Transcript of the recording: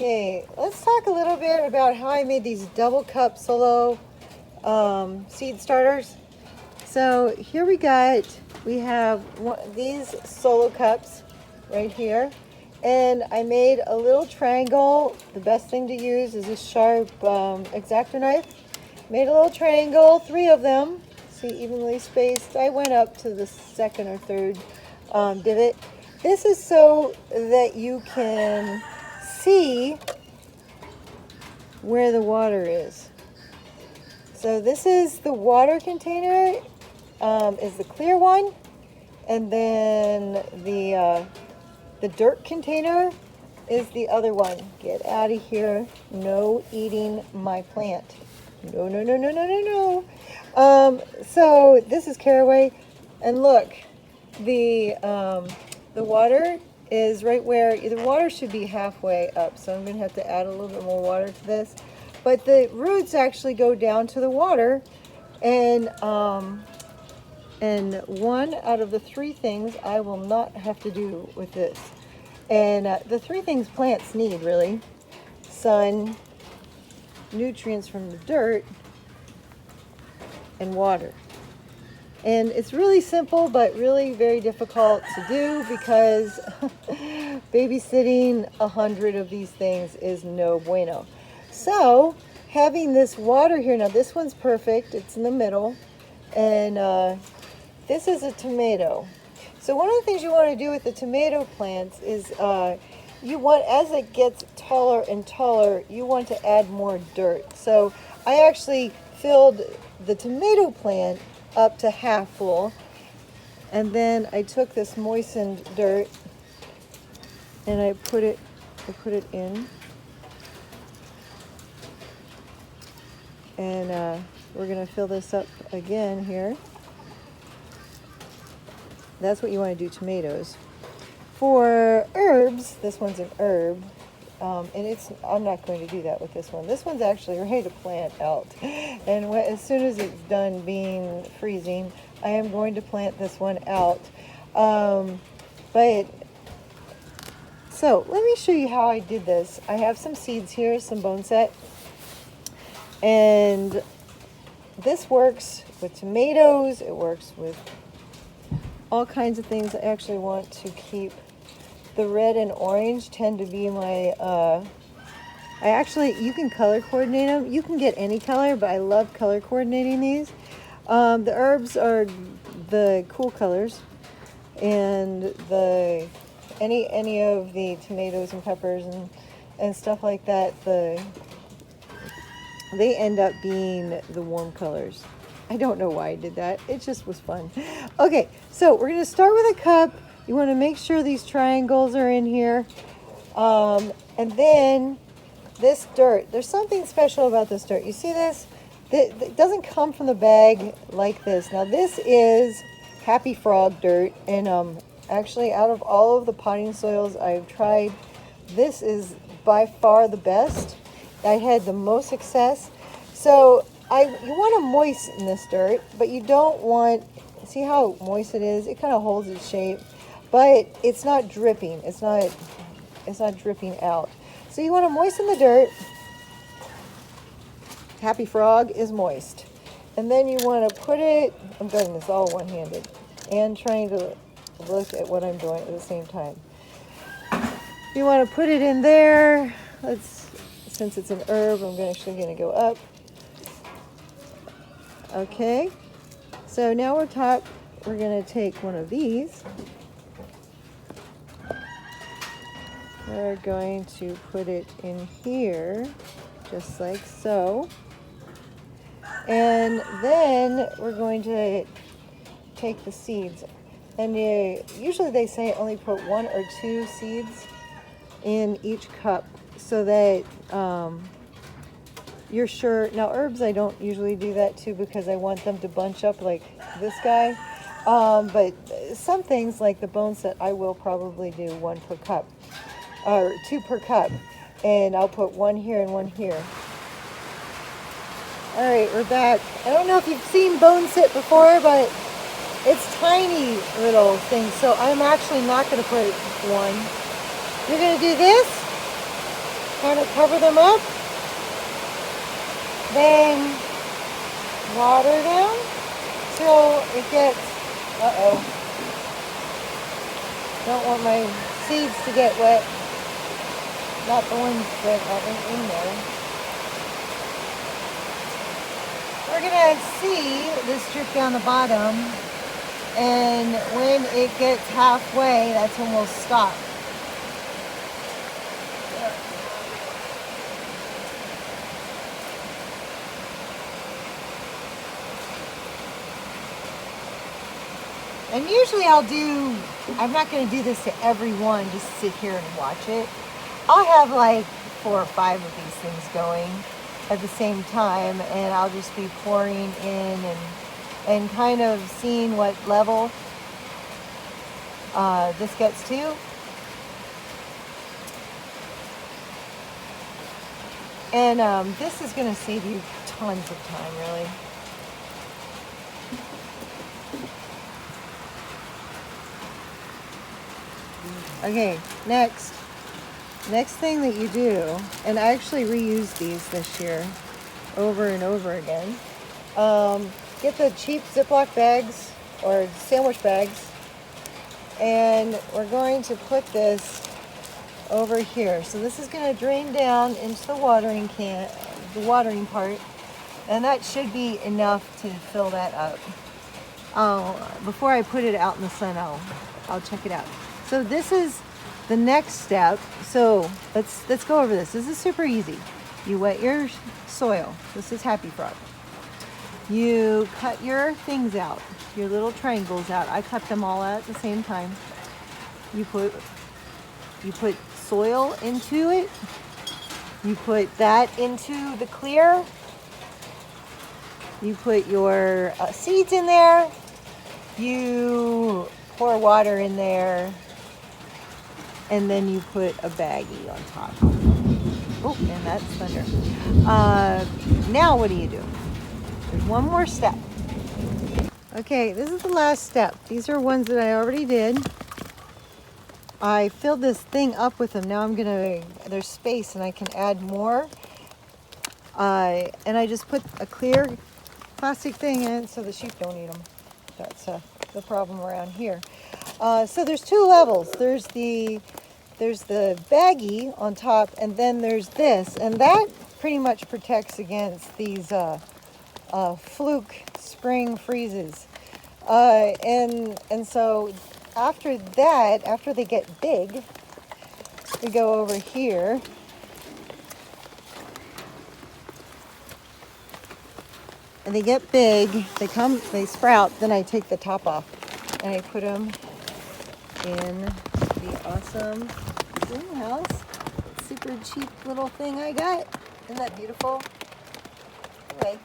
Okay, let's talk a little bit about how I made these double cup solo seed starters. So here we have these solo cups right here. And I made a little triangle. The best thing to use is a sharp X-Acto knife. Made a little triangle, 3 of them. See, evenly spaced. I went up to the second or third divot. This is so that you can see where the water is. So this is the water container, is the clear one, and then the dirt container is the other one. Get out of here! No eating my plant. No, no, no, no, no, no, no. So this is caraway, and look, the water is right where the water should be halfway up, so I'm going to have to add a little bit more water to this. But the roots actually go down to the water, and one out of the 3 things I will not have to do with this. And the 3 things plants need, really: sun, nutrients from the dirt, and water. And it's really simple, but really very difficult to do because babysitting 100 of these things is no bueno. So having this water here, now this one's perfect, it's in the middle, and this is a tomato. So one of the things you want to do with the tomato plants is you want, as it gets taller and taller, you want to add more dirt. So I actually filled the tomato plant up to half full, and then I took this moistened dirt and I put it in, and we're going to fill this up again here. That's what you want to do tomatoes. For herbs, this one's an herb, and I'm not going to do that with this one. This one's actually ready to plant out, and as soon as it's done being freezing, I am going to plant this one out. So let me show you how I did this. I have some seeds here, some bone set, and this works with tomatoes. It works with all kinds of things. I actually want to keep the red and orange tend to be my, you can color coordinate them. You can get any color, but I love color coordinating these. The herbs are the cool colors, and any of the tomatoes and peppers and stuff like that, they end up being the warm colors. I don't know why I did that. It just was fun. Okay, so we're going to start with a cup. You want to make sure these triangles are in here. And then this dirt. There's something special about this dirt. You see this? It doesn't come from the bag like this. Now this is Happy Frog dirt. And actually, out of all of the potting soils I've tried, this is by far the best. I had the most success. So you want to moisten this dirt, but you don't want, see how moist it is? It kind of holds its shape, but it's not dripping. It's not dripping out. So you want to moisten the dirt. Happy Frog is moist. And then you want to put it, I'm doing this all one-handed, and trying to look at what I'm doing at the same time. You want to put it in there. Since it's an herb, I'm actually going to go up. Okay, so now we're going to take one of these. We're going to put it in here, just like so. And then we're going to take the seeds. And usually they say only put 1 or 2 seeds in each cup so that you're sure. Now herbs, I don't usually do that too because I want them to bunch up like this guy. But some things like the bone set, I will probably do 1 per cup or 2 per cup. And I'll put 1 here and 1 here. All right, we're back. I don't know if you've seen bone set before, but it's tiny little things. So I'm actually not going to put 1. You're going to do this. kind of cover them up. Then water them till it gets, don't want my seeds to get wet. Not the ones that are in there. We're gonna see this drip down the bottom, and when it gets halfway, that's when we'll stop. And usually I'm not going to do this to every one, just sit here and watch it. I'll have like 4 or 5 of these things going at the same time, and I'll just be pouring in and kind of seeing what level this gets to. And this is going to save you tons of time, really. Okay, next thing that you do, and I actually reused these this year over and over again. Get the cheap Ziploc bags or sandwich bags, and we're going to put this over here. So this is going to drain down into the watering can, the watering part, and that should be enough to fill that up. Before I put it out in the sun, I'll check it out. So this is the next step. So let's go over this. This is super easy. You wet your soil. This is Happy Frog. You cut your things out, your little triangles out. I cut them all out at the same time. You put soil into it. You put that into the clear. You put your seeds in there. You pour water in there. And then you put a baggie on top. Oh, and that's thunder. Now what do? There's one more step. Okay, this is the last step. These are ones that I already did. I filled this thing up with them. Now there's space and I can add more. And I just put a clear plastic thing in so the sheep don't eat them. That's the problem around here. So there's 2 levels. There's the baggie on top, and then there's this, and that pretty much protects against these fluke spring freezes. And so after that, after they get big, we go over here. And they get big, they sprout, then I take the top off and I put them in the awesome greenhouse. Super cheap little thing I got. Isn't that beautiful? Anyway.